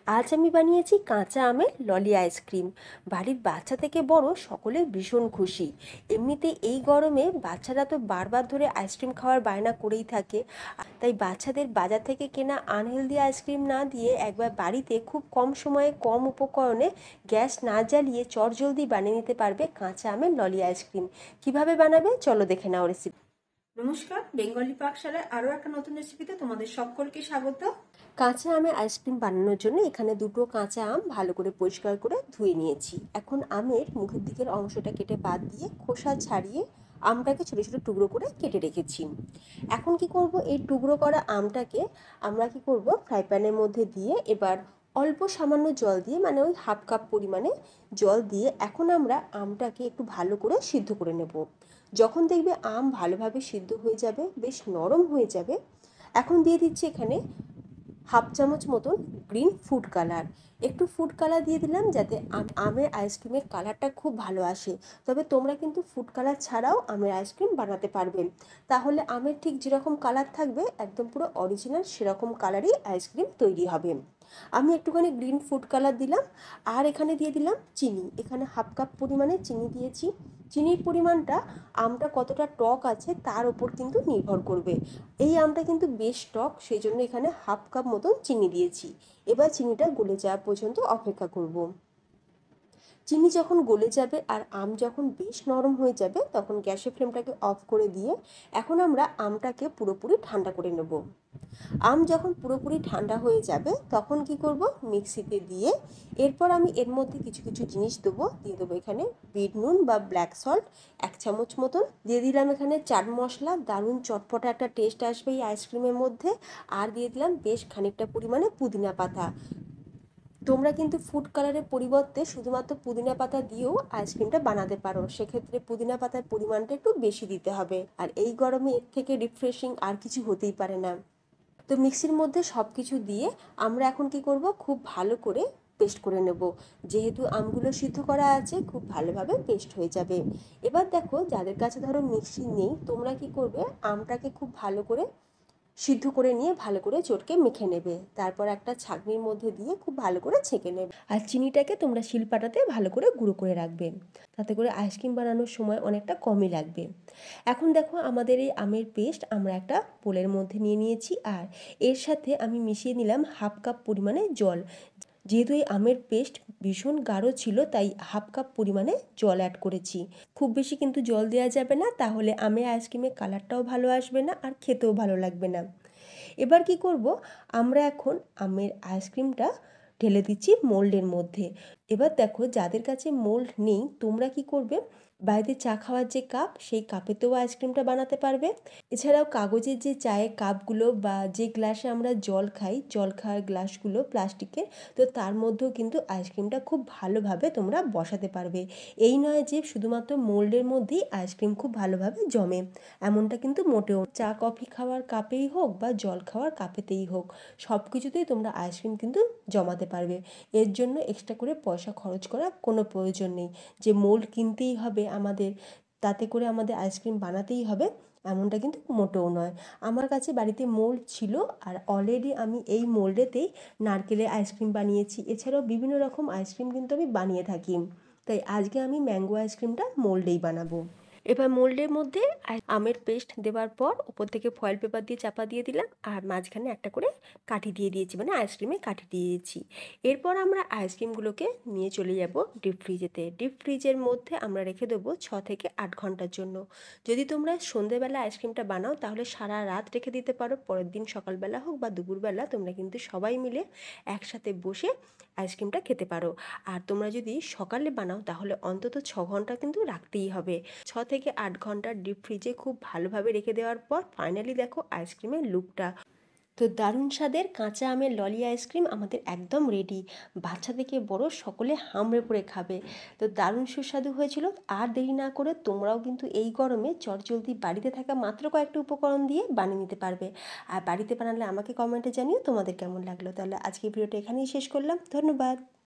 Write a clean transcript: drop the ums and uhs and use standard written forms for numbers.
আজ আমি বানিয়েছি কাঁচা আমের ললি আইসক্রিম। বাড়ির বাচ্চা থেকে বড় সকলে ভীষণ খুশি। এমনিতে এই গরমে বাচ্চারা তো বারবার ধরে আইসক্রিম খাওয়ার বায়না করেই থাকে। তাই বাচ্চাদের বাজার থেকে কেনা আনহেলদি আইসক্রিম না দিয়ে একবার বাড়িতে খুব কম সময়ে কম উপকরণে গ্যাস না জ্বালিয়ে চটজলদি বানিয়ে নিতে পারবে কাঁচা আমের ললি আইসক্রিম। কিভাবে বানাবে চলো দেখে নাও রেসিপি। নমস্কার, বেঙ্গলি পাকশালায় আরো একটা নতুন রেসিপিতে তোমাদের সকলকে স্বাগত। কাঁচা আমের আইসক্রিম বানানোর জন্য এখানে দুটো কাঁচা আম ভালো করে পরিষ্কার করে ধুয়ে নিয়েছি। এখন আমের মুখের দিকের অংশটা কেটে বাদ দিয়ে খোসা ছাড়িয়ে আমটাকে ছোটো ছোটো টুকরো করে কেটে রেখেছি। এখন কি করব, এই টুকরো করা আমটাকে আমরা কি করব, ফ্রাই প্যানের মধ্যে দিয়ে এবার অল্প সামান্য জল দিয়ে, মানে ওই হাফ কাপ পরিমাণে জল দিয়ে এখন আমরা আমটাকে একটু ভালো করে সিদ্ধ করে নেব। যখন দেখবে আম ভালোভাবে সিদ্ধ হয়ে যাবে, বেশ নরম হয়ে যাবে, এখন দিয়ে দিচ্ছি এখানে হাফ চামচ মতন গ্রিন ফুড কালার। একটু ফুড কালার দিয়ে দিলাম যাতে আমের আইসক্রিমের কালারটা খুব ভালো আসে। তবে তোমরা কিন্তু ফুড কালার ছাড়াও আমের আইসক্রিম বানাতে পারবে। তাহলে আমের ঠিক যেরকম কালার থাকবে একদম পুরো অরিজিনাল সেরকম কালারই আইসক্রিম তৈরি হবে। আমি একটুখানি গ্রিন ফুড কালার দিলাম। আর এখানে দিয়ে দিলাম চিনি। এখানে হাফ কাপ পরিমাণে চিনি দিয়েছি। চিনির পরিমাণটা আমটা কতটা টক আছে তার ওপর কিন্তু নির্ভর করবে। এই আমটা কিন্তু বেশ টক, সেই জন্য এখানে হাফ কাপ মতন চিনি দিয়েছি। এবার চিনিটা গলে যাওয়া পর্যন্ত অপেক্ষা করব। চিনি যখন গলে যাবে আর আম যখন বেশ নরম হয়ে যাবে তখন গ্যাসের ফ্লেমটাকে অফ করে দিয়ে এখন আমরা আমটাকে পুরোপুরি ঠান্ডা করে নেব। আম যখন পুরোপুরি ঠান্ডা হয়ে যাবে তখন কি করব, মিক্সিতে দিয়ে এরপর আমি এর মধ্যে কিছু কিছু জিনিস দিয়ে দেবো এখানে বিট নুন বা ব্ল্যাক সল্ট 1 চামচ মতন দিয়ে দিলাম। এখানে চাট মশলা, দারুণ চটপটা একটা টেস্ট আসবে এই আইসক্রিমের মধ্যে। আর দিয়ে দিলাম বেশ খানিকটা পরিমাণে পুদিনা পাতা। তোমরা কিন্তু ফুড কালারের পরিবর্তে শুধুমাত্র পুদিনা পাতা দিয়েও আইসক্রিমটা বানাতে পারো, সেক্ষেত্রে পুদিনা পাতার পরিমাণটা একটু বেশি দিতে হবে। আর এই গরমে এর থেকে রিফ্রেশিং আর কিছু হতেই পারে না। তো মিক্সির মধ্যে সব কিছু দিয়ে আমরা এখন কি করব, খুব ভালো করে পেস্ট করে নেব। যেহেতু আমগুলো সিদ্ধ করা আছে খুব ভালোভাবে পেস্ট হয়ে যাবে। এবার দেখো, যাদের কাছে ধরো মিক্সি নেই তোমরা কি করবে, আমটাকে খুব ভালো করে সিদ্ধ করে নিয়ে ভালো করে চটকে মেখে নেবে। তারপর একটা ছাঁকনির মধ্যে দিয়ে খুব ভালো করে ছেঁকে নেবে। আর চিনিটাকে তোমরা শিলপাটাতে ভালো করে গুঁড়ো করে রাখবে, তাতে করে আইসক্রিম বানানোর সময় অনেকটা কমই লাগবে। এখন দেখো আমাদের এই আমের পেস্ট আমরা একটা বোলের মধ্যে নিয়ে নিয়েছি। আর এর সাথে আমি মিশিয়ে নিলাম হাফ কাপ পরিমাণে জল। যেহেতু এই আমের পেস্ট ভীষণ গাঢ় ছিল তাই হাফ কাপ পরিমাণে জল অ্যাড করেছি। খুব বেশি কিন্তু জল দেওয়া যাবে না, তাহলে আমের আইসক্রিমের কালারটাও ভালো আসবে না আর খেতেও ভালো লাগবে না। এবার কি করব, আমরা এখন আমের আইসক্রিমটা ঢেলে দিচ্ছি মোল্ডের মধ্যে। এবার দেখো, যাদের কাছে মোল্ড নেই তোমরা কি করবে, বাড়িতে চা খাওয়ার যে কাপ সেই কাপেতেও আইসক্রিমটা বানাতে পারবে। এছাড়াও কাগজের যে চায়ের কাপগুলো বা যে গ্লাসে আমরা জল খাই, জল খাওয়ার গ্লাসগুলো প্লাস্টিকের, তো তার মধ্যেও কিন্তু আইসক্রিমটা খুব ভালোভাবে তোমরা বসাতে পারবে। এই নয় যে শুধুমাত্র মোল্ডের মধ্যেই আইসক্রিম খুব ভালোভাবে জমে, এমনটা কিন্তু মোটেও। চা কফি খাওয়ার কাপেই হোক বা জল খাওয়ার কাপেতেই হোক, সব কিছুতেই তোমরা আইসক্রিম কিন্তু জমাতে পারবে। এর জন্য এক্সট্রা করে পয়সা খরচ করার কোনো প্রয়োজন নেই যে মোল্ড কিনতেই হবে আমাদের, তাতে করে আমাদের আইসক্রিম বানাতেই হবে, এমনটা কিন্তু মোটেও নয়। আমার কাছে বাড়িতে মোল্ড ছিল আর অলরেডি আমি এই মোল্ডেতেই নারকেলের আইসক্রিম বানিয়েছি। এছাড়াও বিভিন্ন রকম আইসক্রিম কিন্তু আমি বানিয়ে থাকি, তাই আজকে আমি ম্যাঙ্গো আইসক্রিমটা মোল্ডেই বানাবো। এবার মোল্ডের মধ্যে আমের পেস্ট দেওয়ার পর ওপর থেকে ফয়েল পেপার দিয়ে চাপা দিয়ে দিলাম আর মাঝখানে একটা করে কাঠি দিয়ে দিয়েছি, মানে আইসক্রিমে কাঠি দিয়ে দিয়েছি। এরপর আমরা আইসক্রিমগুলোকে নিয়ে চলে যাব ডিপ ফ্রিজেতে। ডিপ ফ্রিজের মধ্যে আমরা রেখে দেবো 6 থেকে 8 ঘন্টার জন্য। যদি তোমরা সন্ধেবেলা আইসক্রিমটা বানাও তাহলে সারা রাত রেখে দিতে পারো, পরের দিন সকালবেলা হোক বা দুপুরবেলা তোমরা কিন্তু সবাই মিলে একসাথে বসে আইসক্রিমটা খেতে পারো। আর তোমরা যদি সকালে বানাও তাহলে অন্তত 6 ঘন্টা কিন্তু রাখতেই হবে। 6 থেকে 8 ঘন্টা ডিপ ফ্রিজে খুব ভালোভাবে রেখে দেওয়ার পর ফাইনালি দেখো আইসক্রিমের লুকটা। তো দারুণ স্বাদের কাঁচা আমের ললি আইসক্রিম আমাদের একদম রেডি। বাচ্চা থেকে বড় সকলে হামড়ে পড়ে খাবে। তো দারুণ সুস্বাদু হয়েছিল। আর দেরি না করে তোমরাও কিন্তু এই গরমে চটজলদি বাড়িতে থাকা মাত্র কয়েকটা উপকরণ দিয়ে বানিয়ে নিতে পারবে। আর বাড়িতে বানালে আমাকে কমেন্টে জানিও তোমাদের কেমন লাগলো। তাহলে আজকে ভিডিওটা এখানেই শেষ করলাম। ধন্যবাদ।